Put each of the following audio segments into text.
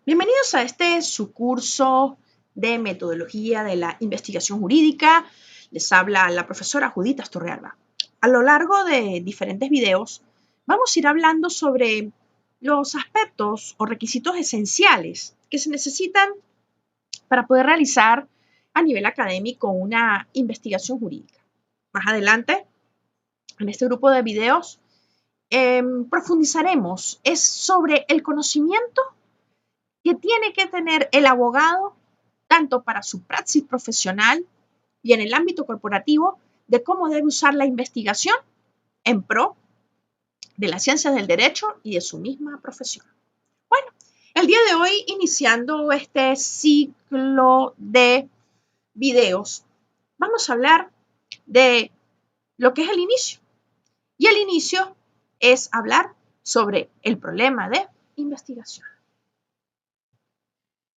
Bienvenidos a su curso de metodología de la investigación jurídica. Les habla la profesora Judith Astorrealba. A lo largo de diferentes videos vamos a ir hablando sobre los aspectos o requisitos esenciales que se necesitan para poder realizar a nivel académico una investigación jurídica. Más adelante, en este grupo de videos, profundizaremos sobre el conocimiento que tiene que tener el abogado, tanto para su praxis profesional y en el ámbito corporativo, de cómo debe usar la investigación en pro de las ciencias del derecho y de su misma profesión. Bueno, el día de hoy, iniciando este ciclo de videos, vamos a hablar de lo que es el inicio. Y el inicio es hablar sobre el problema de investigación.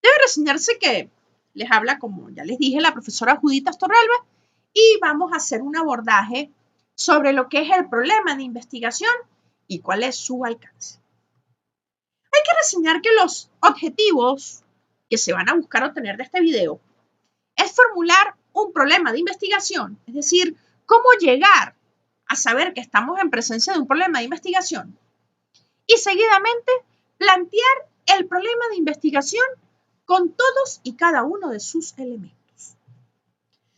Debe reseñarse que les habla, como ya les dije, la profesora Judith Astorrealba, y vamos a hacer un abordaje sobre lo que es el problema de investigación y cuál es su alcance. Hay que reseñar que los objetivos que se van a buscar obtener de este video es formular un problema de investigación, es decir, cómo llegar a saber que estamos en presencia de un problema de investigación y seguidamente plantear el problema de investigación con todos y cada uno de sus elementos.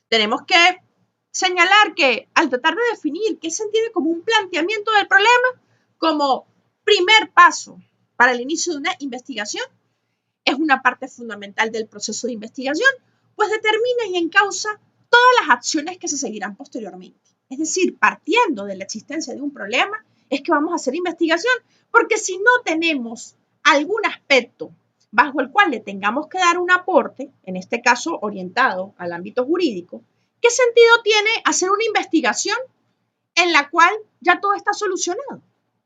Tenemos que señalar que al tratar de definir qué se entiende como un planteamiento del problema, como primer paso para el inicio de una investigación, es una parte fundamental del proceso de investigación, pues determina y encausa todas las acciones que se seguirán posteriormente. Es decir, partiendo de la existencia de un problema, es que vamos a hacer investigación, porque si no tenemos algún aspecto bajo el cual le tengamos que dar un aporte, en este caso orientado al ámbito jurídico, ¿qué sentido tiene hacer una investigación en la cual ya todo está solucionado?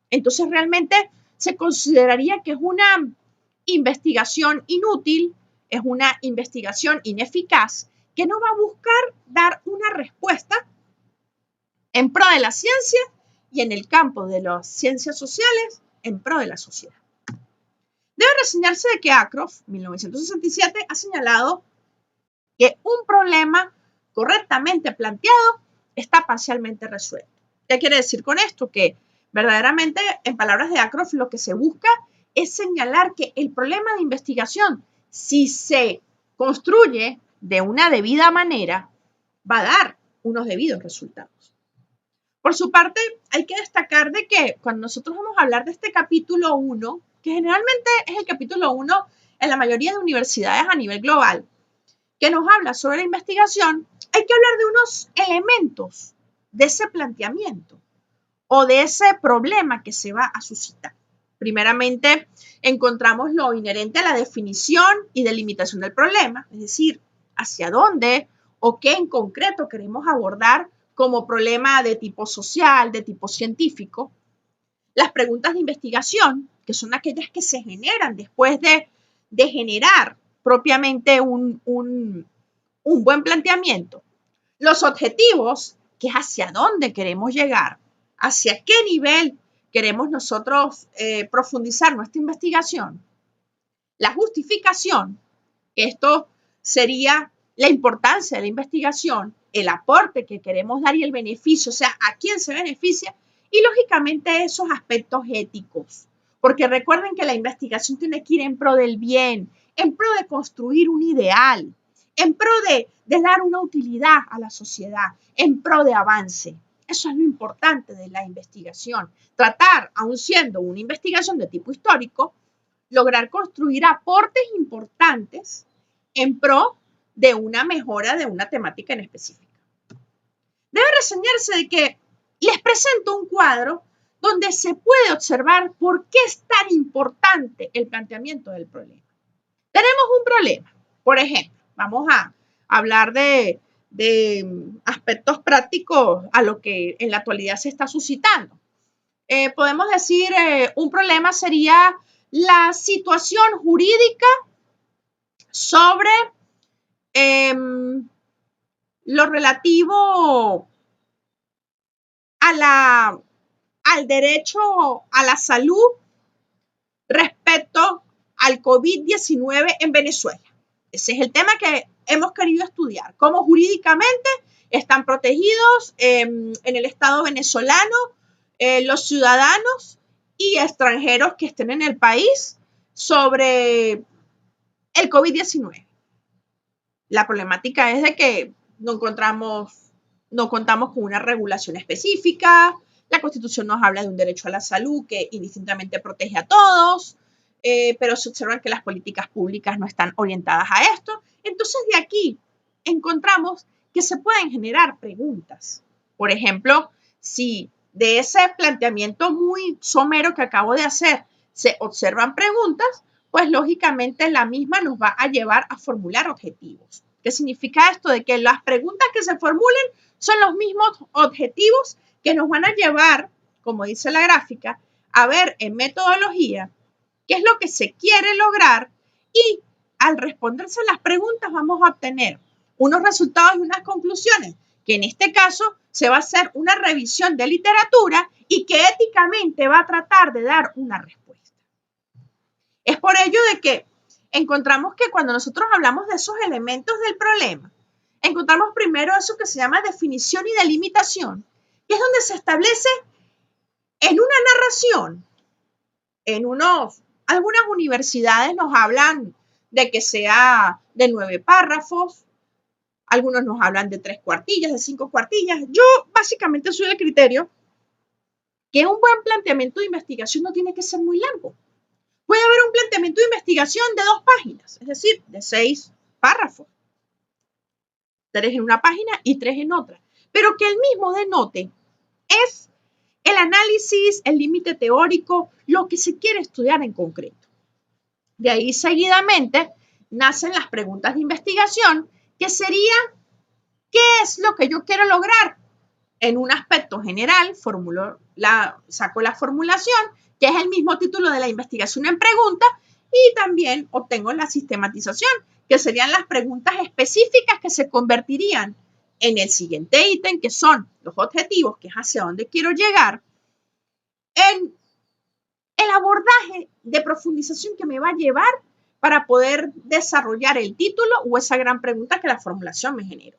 Entonces realmente se consideraría que es una investigación inútil, es una investigación ineficaz, que no va a buscar dar una respuesta en pro de la ciencia y en el campo de las ciencias sociales en pro de la sociedad. Debe reseñarse de que Acroft, 1967, ha señalado que un problema correctamente planteado está parcialmente resuelto. ¿Qué quiere decir con esto? Que verdaderamente, en palabras de Acroft, lo que se busca es señalar que el problema de investigación, si se construye de una debida manera, va a dar unos debidos resultados. Por su parte, hay que destacar de que cuando nosotros vamos a hablar de este capítulo 1, que generalmente es el capítulo 1 en la mayoría de universidades a nivel global, que nos habla sobre la investigación, hay que hablar de unos elementos de ese planteamiento o de ese problema que se va a suscitar. Primeramente, encontramos lo inherente a la definición y delimitación del problema, es decir, hacia dónde o qué en concreto queremos abordar como problema de tipo social, de tipo científico. Las preguntas de investigación, que son aquellas que se generan después de generar propiamente un buen planteamiento. Los objetivos, que es hacia dónde queremos llegar, hacia qué nivel queremos nosotros profundizar nuestra investigación. La justificación, que esto sería la importancia de la investigación, el aporte que queremos dar y el beneficio, o sea, a quién se beneficia, y lógicamente esos aspectos éticos. Porque recuerden que la investigación tiene que ir en pro del bien, en pro de construir un ideal, en pro de dar una utilidad a la sociedad, en pro de avance. Eso es lo importante de la investigación. Tratar, aun siendo una investigación de tipo histórico, lograr construir aportes importantes en pro de una mejora de una temática en específico. Debe reseñarse de que les presento un cuadro donde se puede observar por qué es tan importante el planteamiento del problema. Tenemos un problema, por ejemplo, vamos a hablar de aspectos prácticos a lo que en la actualidad se está suscitando. Podemos decir, un problema sería la situación jurídica sobre lo relativo al derecho a la salud respecto al COVID-19 en Venezuela. Ese es el tema que hemos querido estudiar, cómo jurídicamente están protegidos en el Estado venezolano los ciudadanos y extranjeros que estén en el país sobre el COVID-19. La problemática es de que no contamos con una regulación específica. La Constitución nos habla de un derecho a la salud que indistintamente protege a todos, pero se observan que las políticas públicas no están orientadas a esto. Entonces, de aquí encontramos que se pueden generar preguntas. Por ejemplo, si de ese planteamiento muy somero que acabo de hacer se observan preguntas, pues lógicamente la misma nos va a llevar a formular objetivos. ¿Qué significa esto? De que las preguntas que se formulen son los mismos objetivos que nos van a llevar, como dice la gráfica, a ver en metodología qué es lo que se quiere lograr y al responderse las preguntas vamos a obtener unos resultados y unas conclusiones, que en este caso se va a hacer una revisión de literatura y que éticamente va a tratar de dar una respuesta. Es por ello de que encontramos que cuando nosotros hablamos de esos elementos del problema, encontramos primero eso que se llama definición y delimitación, que es donde se establece en una narración, algunas universidades nos hablan de que sea de 9 párrafos, algunos nos hablan de 3 cuartillas, de 5 cuartillas. Yo básicamente soy del criterio que un buen planteamiento de investigación no tiene que ser muy largo. Puede haber un planteamiento de investigación de 2 páginas, es decir, de 6 párrafos. 3 en una página y 3 en otra. Pero que el mismo denote es el análisis, el límite teórico, lo que se quiere estudiar en concreto. De ahí seguidamente nacen las preguntas de investigación, que sería, ¿qué es lo que yo quiero lograr? En un aspecto general, saco la formulación, que es el mismo título de la investigación en pregunta, y también obtengo la sistematización, que serían las preguntas específicas que se convertirían en el siguiente ítem, que son los objetivos, que es hacia dónde quiero llegar, en el abordaje de profundización que me va a llevar para poder desarrollar el título o esa gran pregunta que la formulación me generó.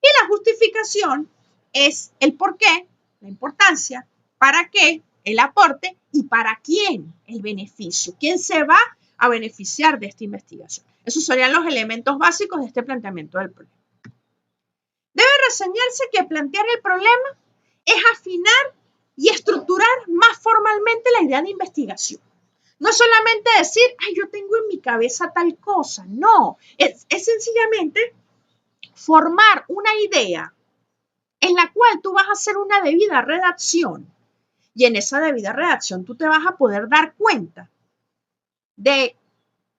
Y la justificación es el por qué, la importancia, para qué, el aporte y para quién el beneficio, quién se va a beneficiar de esta investigación. Esos serían los elementos básicos de este planteamiento del problema. Debe reseñarse que plantear el problema es afinar y estructurar más formalmente la idea de investigación. No es solamente decir, ay, yo tengo en mi cabeza tal cosa. No, es sencillamente formar una idea en la cual tú vas a hacer una debida redacción y en esa debida redacción tú te vas a poder dar cuenta de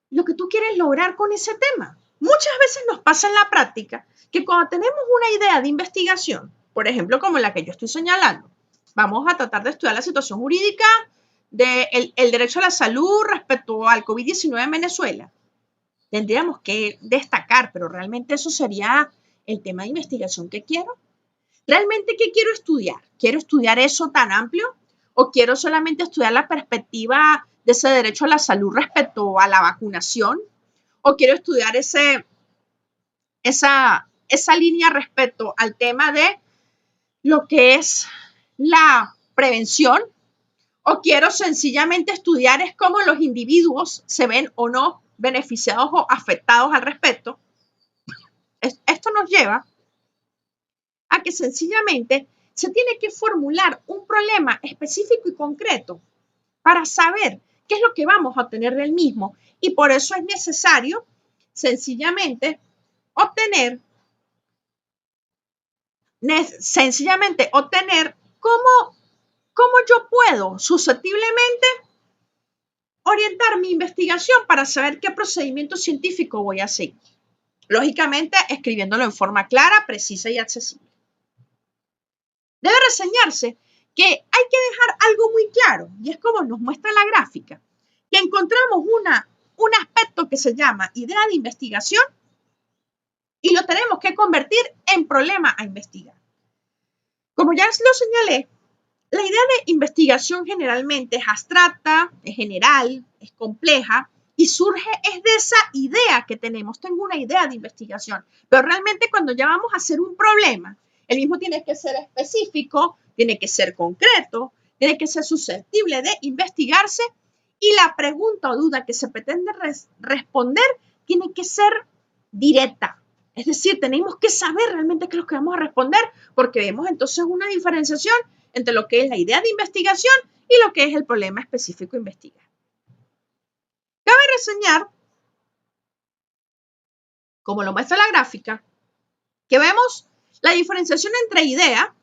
lo que tú quieres lograr con ese tema. Muchas veces nos pasa en la práctica que cuando tenemos una idea de investigación, por ejemplo, como la que yo estoy señalando, vamos a tratar de estudiar la situación jurídica del derecho a la salud respecto al COVID-19 en Venezuela. Tendríamos que destacar, pero realmente eso sería el tema de investigación que quiero. ¿Realmente qué quiero estudiar? ¿Quiero estudiar eso tan amplio? ¿O quiero solamente estudiar la perspectiva de ese derecho a la salud respecto a la vacunación? ¿O quiero estudiar esa línea respecto al tema de lo que es la prevención? ¿O quiero sencillamente estudiar es cómo los individuos se ven o no beneficiados o afectados al respecto? Esto nos lleva a que sencillamente se tiene que formular un problema específico y concreto para saber qué es lo que vamos a obtener del mismo. Y por eso es necesario sencillamente obtener cómo yo puedo susceptiblemente orientar mi investigación para saber qué procedimiento científico voy a seguir. Lógicamente, escribiéndolo en forma clara, precisa y accesible. Debe reseñarse que hay que dejar algo muy claro, y es como nos muestra la gráfica, que encontramos un aspecto que se llama idea de investigación y lo tenemos que convertir en problema a investigar. Como ya lo señalé, la idea de investigación generalmente es abstracta, es general, es compleja, Y surge es de esa idea que tenemos. Tengo una idea de investigación, pero realmente cuando ya vamos a hacer un problema, el mismo tiene que ser específico, tiene que ser concreto, tiene que ser susceptible de investigarse y la pregunta o duda que se pretende responder tiene que ser directa. Es decir, tenemos que saber realmente qué es lo que vamos a responder porque vemos entonces una diferenciación entre lo que es la idea de investigación y lo que es el problema específico a investigar. Cabe reseñar, como lo muestra la gráfica, que vemos la diferenciación entre idea,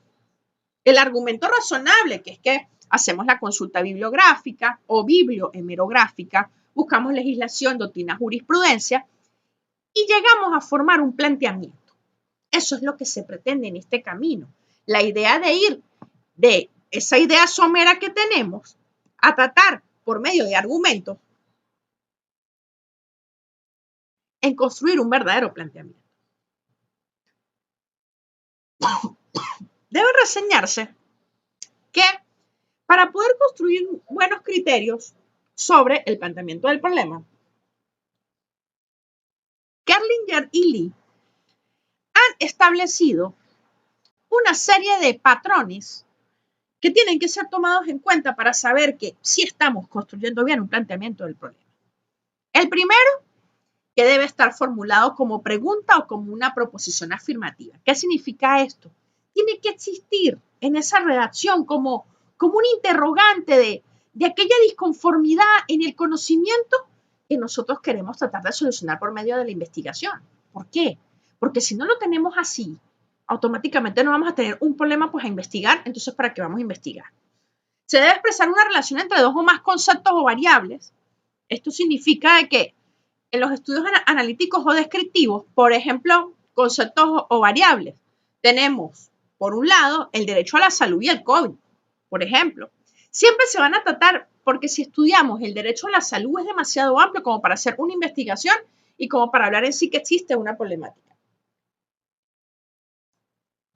el argumento razonable, que es que hacemos la consulta bibliográfica o bibliohemerográfica, buscamos legislación, doctrina, jurisprudencia y llegamos a formar un planteamiento. Eso es lo que se pretende en este camino. La idea de ir de esa idea somera que tenemos a tratar por medio de argumentos en construir un verdadero planteamiento. Debe reseñarse que para poder construir buenos criterios sobre el planteamiento del problema, Kerlinger y Lee han establecido una serie de patrones que tienen que ser tomados en cuenta para saber que sí estamos construyendo bien un planteamiento del problema. El primero, que debe estar formulado como pregunta o como una proposición afirmativa. ¿Qué significa esto? Tiene que existir en esa redacción como un interrogante de aquella disconformidad en el conocimiento que nosotros queremos tratar de solucionar por medio de la investigación. ¿Por qué? Porque si no lo tenemos así, automáticamente no vamos a tener un problema pues a investigar, entonces ¿para qué vamos a investigar? Se debe expresar una relación entre dos o más conceptos o variables. Esto significa que en los estudios analíticos o descriptivos, por ejemplo, conceptos o variables, tenemos, por un lado, el derecho a la salud y el COVID, por ejemplo. Siempre se van a tratar, porque si estudiamos el derecho a la salud es demasiado amplio como para hacer una investigación y como para hablar en sí que existe una problemática.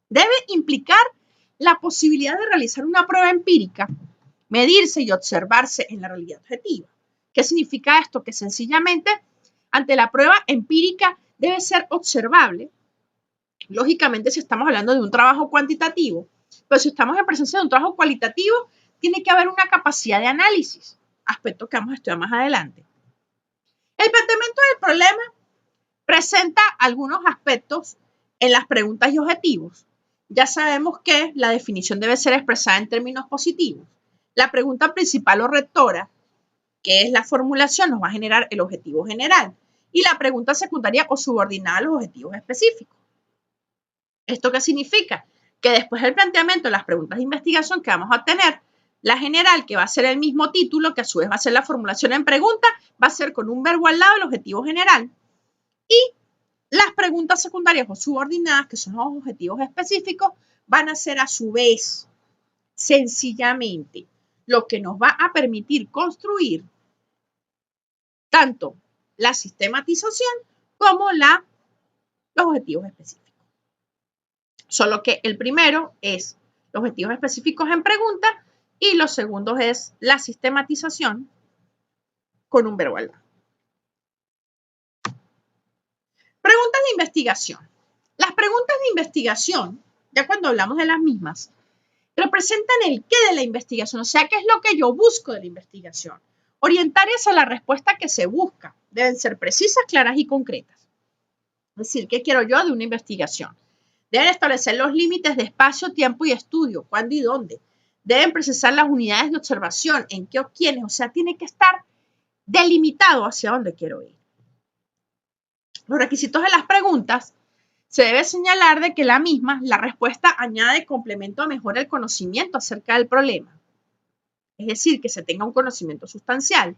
Debe implicar la posibilidad de realizar una prueba empírica, medirse y observarse en la realidad objetiva. ¿Qué significa esto? Que sencillamente, ante la prueba empírica, debe ser observable. Lógicamente, si estamos hablando de un trabajo cuantitativo, pero si estamos en presencia de un trabajo cualitativo, tiene que haber una capacidad de análisis, aspecto que vamos a estudiar más adelante. El planteamiento del problema presenta algunos aspectos en las preguntas y objetivos. Ya sabemos que la definición debe ser expresada en términos positivos. La pregunta principal o rectora, que es la formulación, nos va a generar el objetivo general. Y la pregunta secundaria o subordinada a los objetivos específicos. ¿Esto qué significa? Que después del planteamiento de las preguntas de investigación que vamos a obtener, la general, que va a ser el mismo título, que a su vez va a ser la formulación en pregunta, va a ser con un verbo al lado el objetivo general. Y las preguntas secundarias o subordinadas, que son los objetivos específicos, van a ser a su vez, sencillamente, lo que nos va a permitir construir tanto la sistematización como los objetivos específicos. Solo que el primero es los objetivos específicos en pregunta y los segundos es la sistematización con un verbo al lado. Preguntas de investigación. Las preguntas de investigación, ya cuando hablamos de las mismas, representan el qué de la investigación, o sea, qué es lo que yo busco de la investigación. Orientar hacia la respuesta que se busca. Deben ser precisas, claras y concretas. Es decir, ¿qué quiero yo de una investigación? Deben establecer los límites de espacio, tiempo y estudio, cuándo y dónde. Deben precisar las unidades de observación, en qué o quiénes, o sea, tiene que estar delimitado hacia dónde quiero ir. Los requisitos de las preguntas, se debe señalar de que la respuesta añade, complemento o mejora el conocimiento acerca del problema. Es decir, que se tenga un conocimiento sustancial.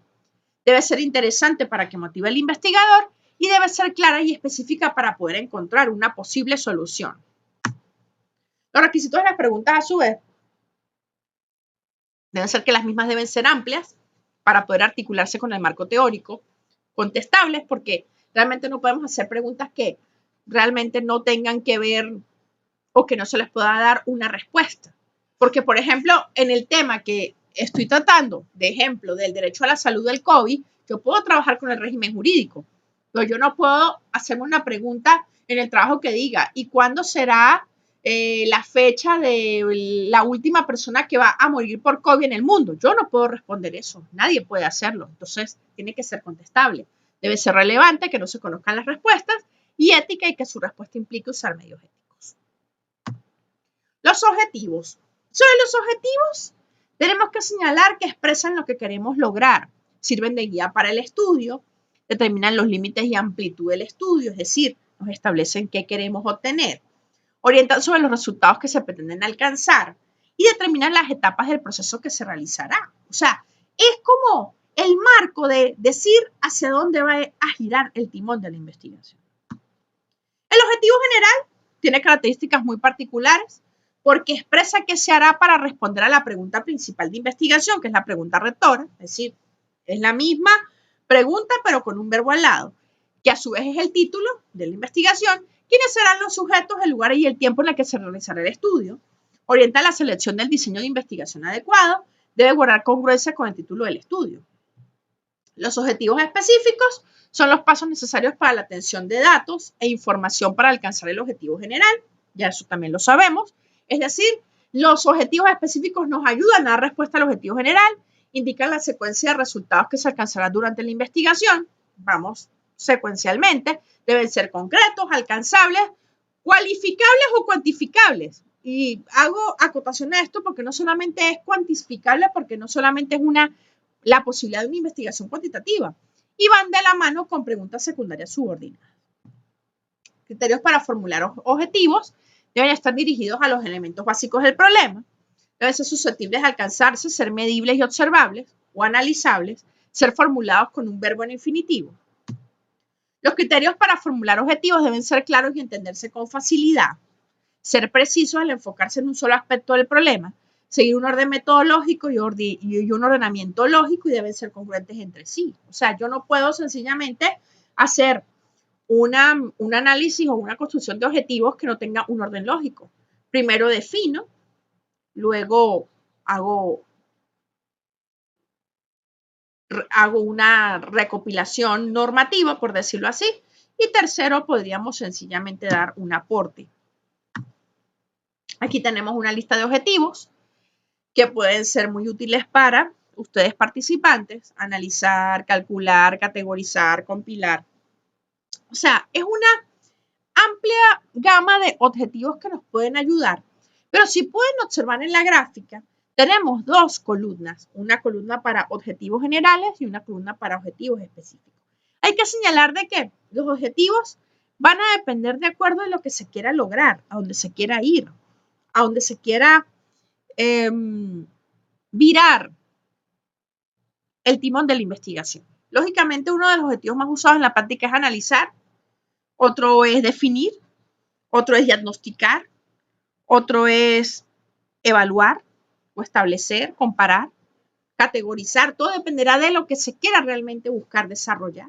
Debe ser interesante para que motive al investigador y debe ser clara y específica para poder encontrar una posible solución. Los requisitos de las preguntas, a su vez, deben ser que las mismas deben ser amplias para poder articularse con el marco teórico, contestables, porque realmente no podemos hacer preguntas que realmente no tengan que ver o que no se les pueda dar una respuesta. Porque, por ejemplo, en el tema que estoy tratando, de ejemplo, del derecho a la salud del COVID, yo puedo trabajar con el régimen jurídico, pero yo no puedo hacerme una pregunta en el trabajo que diga, ¿y cuándo será la fecha de la última persona que va a morir por COVID en el mundo? Yo no puedo responder eso, nadie puede hacerlo, entonces tiene que ser contestable. Debe ser relevante, que no se conozcan las respuestas, y ética, y que su respuesta implique usar medios éticos. Los objetivos. Sobre los objetivos, tenemos que señalar que expresan lo que queremos lograr, sirven de guía para el estudio, determinan los límites y amplitud del estudio, es decir, nos establecen qué queremos obtener, orientan sobre los resultados que se pretenden alcanzar y determinan las etapas del proceso que se realizará. O sea, es como el marco de decir hacia dónde va a girar el timón de la investigación. El objetivo general tiene características muy particulares porque expresa qué se hará para responder a la pregunta principal de investigación, que es la pregunta rectora, es decir, es la misma pregunta pero con un verbo al lado, que a su vez es el título de la investigación, quiénes serán los sujetos, el lugar y el tiempo en el que se realizará el estudio, orienta la selección del diseño de investigación adecuado, debe guardar congruencia con el título del estudio. Los objetivos específicos son los pasos necesarios para la obtención de datos e información para alcanzar el objetivo general, ya eso también lo sabemos, es decir, los objetivos específicos nos ayudan a dar respuesta al objetivo general, indican la secuencia de resultados que se alcanzará durante la investigación, vamos secuencialmente, deben ser concretos, alcanzables, cualificables o cuantificables. Y hago acotación a esto porque no solamente es cuantificable, porque no solamente es la posibilidad de una investigación cuantitativa, y van de la mano con preguntas secundarias subordinadas. Criterios para formular objetivos deben estar dirigidos a los elementos básicos del problema, deben ser susceptibles de alcanzarse, ser medibles y observables o analizables, ser formulados con un verbo en infinitivo. Los criterios para formular objetivos deben ser claros y entenderse con facilidad, ser precisos al enfocarse en un solo aspecto del problema, seguir un orden metodológico y un ordenamiento lógico y deben ser congruentes entre sí. O sea, yo no puedo sencillamente hacer un análisis o una construcción de objetivos que no tenga un orden lógico. Primero defino, luego hago una recopilación normativa, por decirlo así, y tercero, podríamos sencillamente dar un aporte. Aquí tenemos una lista de objetivos que pueden ser muy útiles para ustedes participantes, analizar, calcular, categorizar, compilar. O sea, es una amplia gama de objetivos que nos pueden ayudar, pero si pueden observar en la gráfica, tenemos dos columnas, una columna para objetivos generales y una columna para objetivos específicos. Hay que señalar de que los objetivos van a depender de acuerdo a lo que se quiera lograr, a donde se quiera ir, a donde se quiera virar el timón de la investigación. Lógicamente, uno de los objetivos más usados en la práctica es analizar, otro es definir, otro es diagnosticar, otro es evaluar o establecer, comparar, categorizar. Todo dependerá de lo que se quiera realmente buscar desarrollar.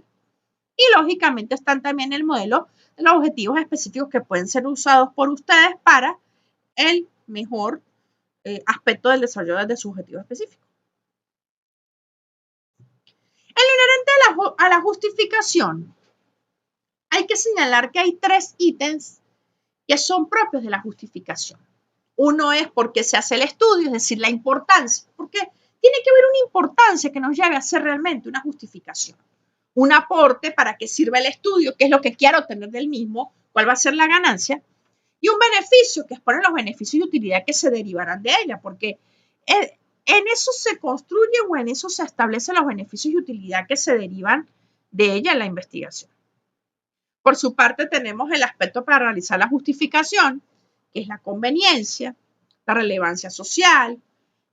Y lógicamente están también el modelo de los objetivos específicos que pueden ser usados por ustedes para el mejor aspecto del desarrollo de su objetivo específico. En lo inherente a la justificación, hay que señalar que hay tres ítems que son propios de la justificación. Uno es por qué se hace el estudio, es decir, la importancia, porque tiene que haber una importancia que nos lleve a hacer realmente una justificación. Un aporte para qué sirve el estudio, qué es lo que quiero obtener del mismo, cuál va a ser la ganancia, y un beneficio, que exponen los beneficios y utilidad que se derivarán de ella, porque en eso se construye o en eso se establecen los beneficios y utilidad que se derivan de ella en la investigación. Por su parte, tenemos el aspecto para realizar la justificación, que es la conveniencia, la relevancia social,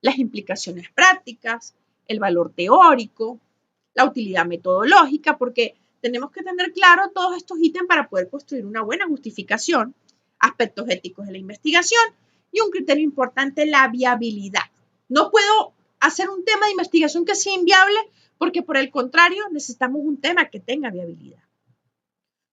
las implicaciones prácticas, el valor teórico, la utilidad metodológica, porque tenemos que tener claro todos estos ítems para poder construir una buena justificación, aspectos éticos de la investigación y un criterio importante, la viabilidad. No puedo hacer un tema de investigación que sea inviable porque por el contrario necesitamos un tema que tenga viabilidad.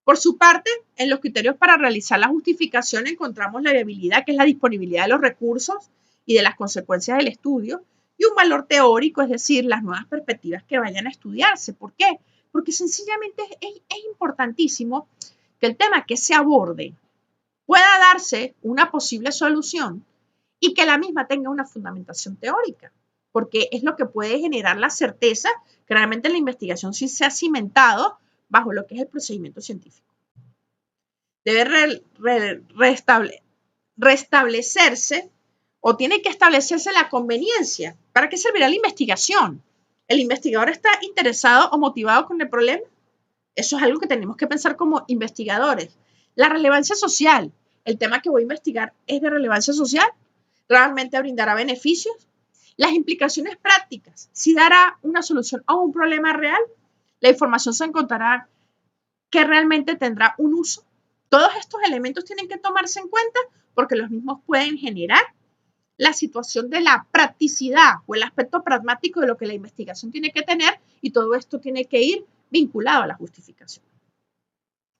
Por su parte, en los criterios para realizar la justificación encontramos la viabilidad, que es la disponibilidad de los recursos y de las consecuencias del estudio, y un valor teórico, es decir, las nuevas perspectivas que vayan a estudiarse. ¿Por qué? Porque sencillamente es importantísimo que el tema que se aborde pueda darse una posible solución y que la misma tenga una fundamentación teórica, porque es lo que puede generar la certeza que realmente la investigación sí se ha cimentado bajo lo que es el procedimiento científico. Debe restablecerse o tiene que establecerse la conveniencia. ¿Para qué servirá la investigación? ¿El investigador está interesado o motivado con el problema? Eso es algo que tenemos que pensar como investigadores. La relevancia social. ¿El tema que voy a investigar es de relevancia social? ¿Realmente brindará beneficios? Las implicaciones prácticas. ¿Si dará una solución a un problema real? ¿La información se encontrará que realmente tendrá un uso? Todos estos elementos tienen que tomarse en cuenta porque los mismos pueden generar la situación de la practicidad o el aspecto pragmático de lo que la investigación tiene que tener, y todo esto tiene que ir vinculado a la justificación.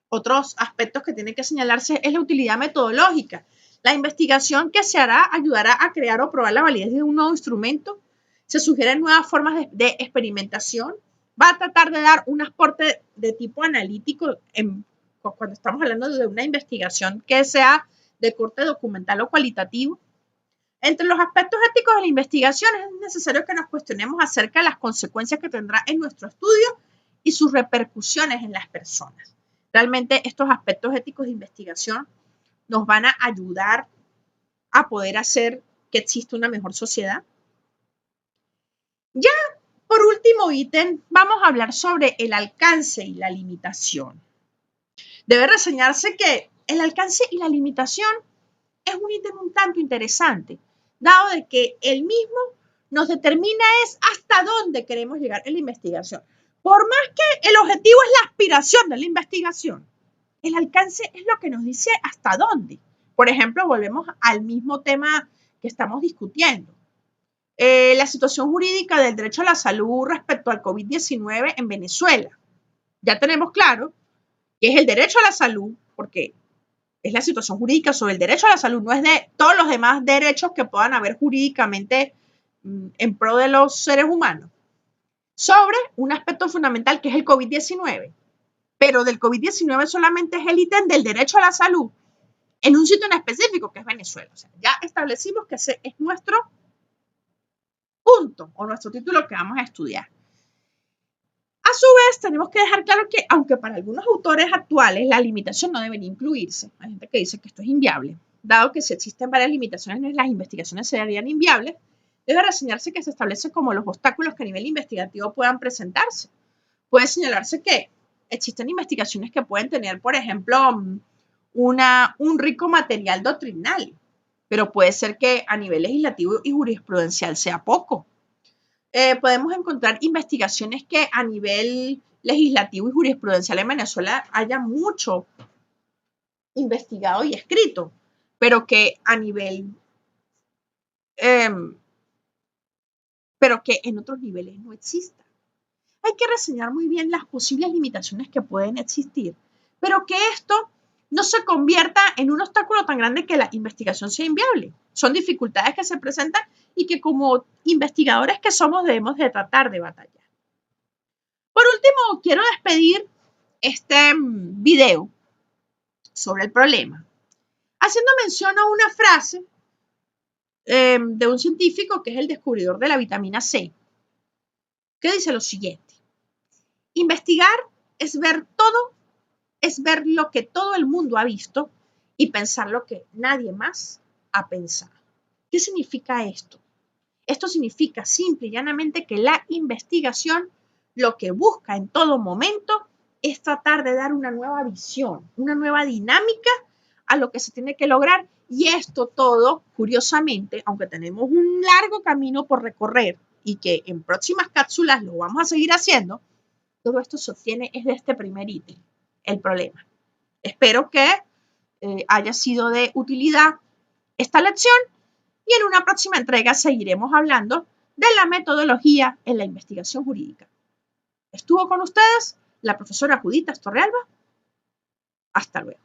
Otros aspectos que tienen que señalarse es la utilidad metodológica. La investigación que se hará ayudará a crear o probar la validez de un nuevo instrumento. Se sugieren nuevas formas de experimentación. Va a tratar de dar un aporte de tipo analítico cuando estamos hablando de una investigación que sea de corte documental o cualitativo. Entre los aspectos éticos de la investigación es necesario que nos cuestionemos acerca de las consecuencias que tendrá en nuestro estudio y sus repercusiones en las personas. Realmente estos aspectos éticos de investigación nos van a ayudar a poder hacer que exista una mejor sociedad. Ya por último ítem, vamos a hablar sobre el alcance y la limitación. Debe reseñarse que el alcance y la limitación es un ítem un tanto interesante, dado de que el mismo nos determina es hasta dónde queremos llegar en la investigación. Por más que el objetivo es la aspiración de la investigación, el alcance es lo que nos dice hasta dónde. Por ejemplo, volvemos al mismo tema que estamos discutiendo. La situación jurídica del derecho a la salud respecto al COVID-19 en Venezuela. Ya tenemos claro que es el derecho a la salud, porque es la situación jurídica sobre el derecho a la salud, no es de todos los demás derechos que puedan haber jurídicamente en pro de los seres humanos, sobre un aspecto fundamental que es el COVID-19. Pero del COVID-19 solamente es el ítem del derecho a la salud en un sitio en específico, que es Venezuela. O sea, ya establecimos que ese es nuestro punto o nuestro título que vamos a estudiar. A su vez, tenemos que dejar claro que, aunque para algunos autores actuales la limitación no debería incluirse, hay gente que dice que esto es inviable, dado que si existen varias limitaciones, las investigaciones serían inviables, debe reseñarse que se establece como los obstáculos que a nivel investigativo puedan presentarse. Puede señalarse que existen investigaciones que pueden tener, por ejemplo, un rico material doctrinal, pero puede ser que a nivel legislativo y jurisprudencial sea poco. Podemos encontrar investigaciones que a nivel legislativo y jurisprudencial en Venezuela haya mucho investigado y escrito, pero que a nivel, pero que en otros niveles no exista. Hay que reseñar muy bien las posibles limitaciones que pueden existir, pero que esto no se convierta en un obstáculo tan grande que la investigación sea inviable. Son dificultades que se presentan y que como investigadores que somos debemos de tratar de batallar. Por último, quiero despedir este video sobre el problema, haciendo mención a una frase de un científico que es el descubridor de la vitamina C, que dice lo siguiente: investigar es ver todo, es ver lo que todo el mundo ha visto y pensar lo que nadie más ha pensado. ¿Qué significa esto? Esto significa simple y llanamente que la investigación lo que busca en todo momento es tratar de dar una nueva visión, una nueva dinámica a lo que se tiene que lograr. Y esto todo, curiosamente, aunque tenemos un largo camino por recorrer y que en próximas cápsulas lo vamos a seguir haciendo, todo esto se obtiene es de este primer ítem, el problema. Espero que haya sido de utilidad esta lección y en una próxima entrega seguiremos hablando de la metodología en la investigación jurídica. Estuvo con ustedes la profesora Judith Torrealba. Hasta luego.